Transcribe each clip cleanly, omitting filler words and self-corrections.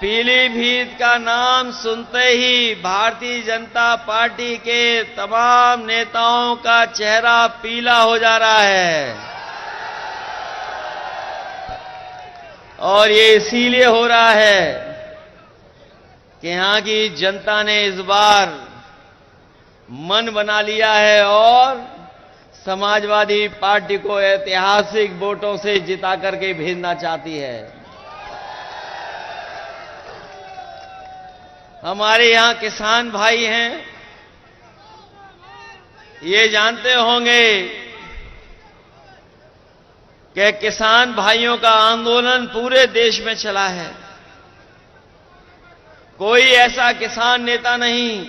पीलीभीत का नाम सुनते ही भारतीय जनता पार्टी के तमाम नेताओं का चेहरा पीला हो जा रहा है। और ये इसीलिए हो रहा है कि यहां की जनता ने इस बार मन बना लिया है और समाजवादी पार्टी को ऐतिहासिक वोटों से जिता करके भेजना चाहती है। हमारे यहां किसान भाई हैं, ये जानते होंगे कि किसान भाइयों का आंदोलन पूरे देश में चला है। कोई ऐसा किसान नेता नहीं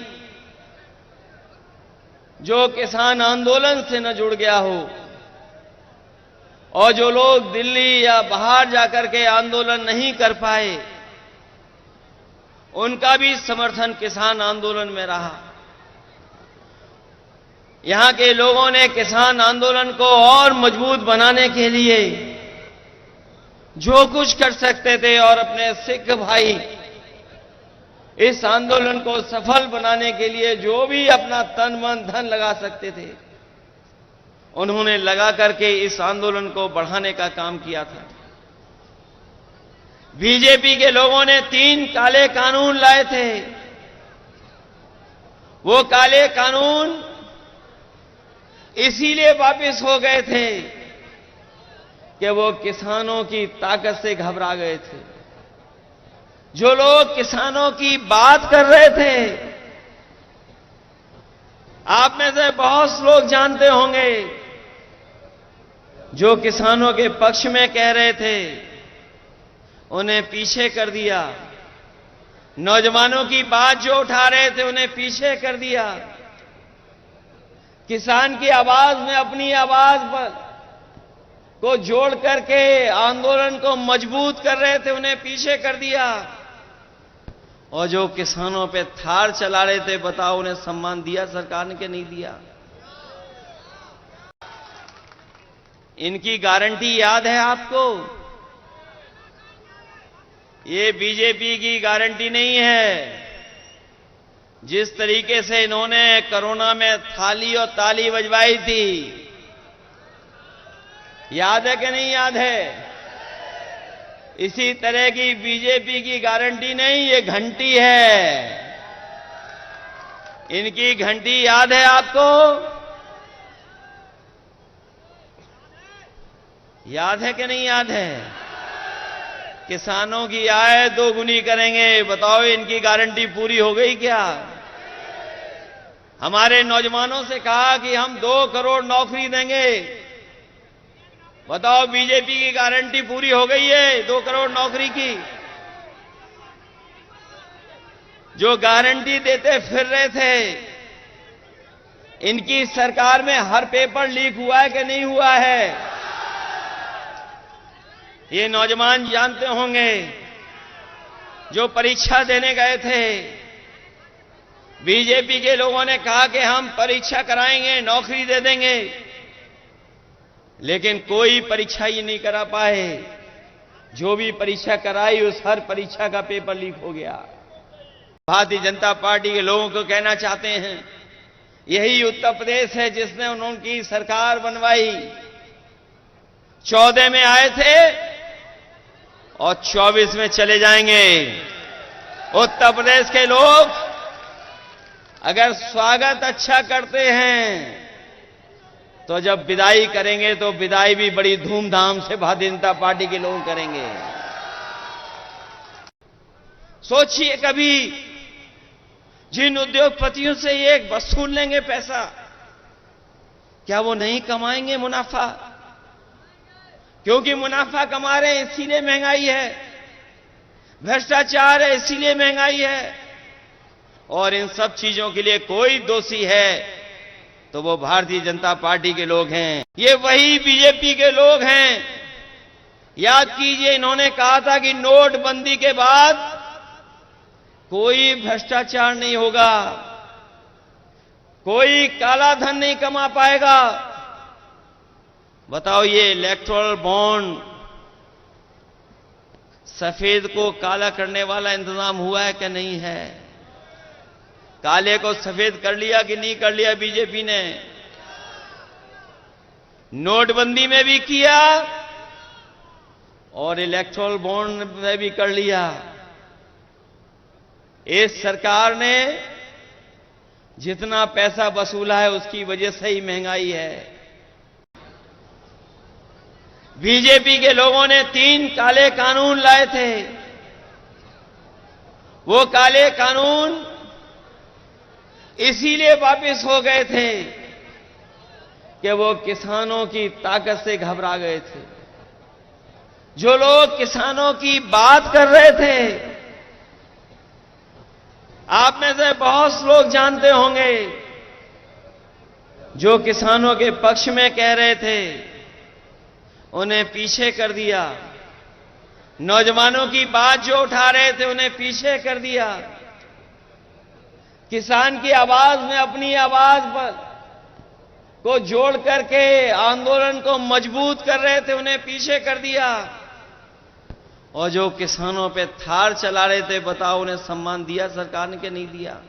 जो किसान आंदोलन से न जुड़ गया हो, और जो लोग दिल्ली या बाहर जाकर के आंदोलन नहीं कर पाए, उनका भी समर्थन किसान आंदोलन में रहा। यहां के लोगों ने किसान आंदोलन को और मजबूत बनाने के लिए जो कुछ कर सकते थे और अपने सिख भाई इस आंदोलन को सफल बनाने के लिए जो भी अपना तन मन धन लगा सकते थे, उन्होंने लगा करके इस आंदोलन को बढ़ाने का काम किया था। बीजेपी के लोगों ने 3 काले कानून लाए थे। वो काले कानून इसीलिए वापस हो गए थे कि वो किसानों की ताकत से घबरा गए थे। जो लोग किसानों की बात कर रहे थे, आप में से बहुत लोग जानते होंगे, जो किसानों के पक्ष में कह रहे थे, उन्हें पीछे कर दिया। नौजवानों की बात जो उठा रहे थे, उन्हें पीछे कर दिया। किसान की आवाज में अपनी आवाज को जोड़ करके आंदोलन को मजबूत कर रहे थे, उन्हें पीछे कर दिया। और जो किसानों पे थार चला रहे थे, बताओ उन्हें सम्मान दिया सरकार ने कि नहीं दिया? इनकी गारंटी याद है आपको? ये बीजेपी की गारंटी नहीं है। जिस तरीके से इन्होंने कोरोना में थाली और ताली बजवाई थी, याद है कि नहीं याद है? इसी तरह की बीजेपी की गारंटी नहीं, ये घंटी है। इनकी घंटी याद है आपको? याद है कि नहीं याद है? किसानों की आय 2 गुनी करेंगे। बताओ इनकी गारंटी पूरी हो गई क्या? हमारे नौजवानों से कहा कि हम 2 करोड़ नौकरी देंगे। बताओ बीजेपी की गारंटी पूरी हो गई है 2 करोड़ नौकरी की? जो गारंटी देते फिर रहे थे, इनकी सरकार में हर पेपर लीक हुआ है कि नहीं हुआ है? ये नौजवान जानते होंगे, जो परीक्षा देने गए थे, बीजेपी के लोगों ने कहा कि हम परीक्षा कराएंगे, नौकरी दे देंगे, लेकिन कोई परीक्षा ही नहीं करा पाए। जो भी परीक्षा कराई, उस हर परीक्षा का पेपर लीक हो गया। भारतीय जनता पार्टी के लोगों को कहना चाहते हैं, यही उत्तर प्रदेश है जिसने उनकी सरकार बनवाई। 14 में आए थे और 24 में चले जाएंगे। उत्तर प्रदेश के लोग अगर स्वागत अच्छा करते हैं, तो जब विदाई करेंगे तो विदाई भी बड़ी धूमधाम से भारतीय जनता पार्टी के लोग करेंगे। सोचिए, कभी जिन उद्योगपतियों से ये वसूल लेंगे पैसा, क्या वो नहीं कमाएंगे मुनाफा? क्योंकि मुनाफा कमा रहे हैं इसीलिए महंगाई है, भ्रष्टाचार है इसीलिए महंगाई है। और इन सब चीजों के लिए कोई दोषी है तो वो भारतीय जनता पार्टी के लोग हैं। ये वही बीजेपी के लोग हैं। याद कीजिए, इन्होंने कहा था कि नोटबंदी के बाद कोई भ्रष्टाचार नहीं होगा, कोई काला धन नहीं कमा पाएगा। बताओ, ये इलेक्टोरल बॉन्ड सफेद को काला करने वाला इंतजाम हुआ है कि नहीं है? काले को सफेद कर लिया कि नहीं कर लिया बीजेपी ने? नोटबंदी में भी किया और इलेक्टोरल बॉन्ड में भी कर लिया। इस सरकार ने जितना पैसा वसूला है उसकी वजह से ही महंगाई है। बीजेपी के लोगों ने 3 काले कानून लाए थे। वो काले कानून इसीलिए वापस हो गए थे कि वो किसानों की ताकत से घबरा गए थे। जो लोग किसानों की बात कर रहे थे, आप में से बहुत से लोग जानते होंगे, जो किसानों के पक्ष में कह रहे थे उन्हें पीछे कर दिया। नौजवानों की बात जो उठा रहे थे उन्हें पीछे कर दिया। किसान की आवाज में अपनी आवाज को जोड़ करके आंदोलन को मजबूत कर रहे थे उन्हें पीछे कर दिया। और जो किसानों पे थार चला रहे थे, बताओ उन्हें सम्मान दिया सरकार ने कि नहीं दिया?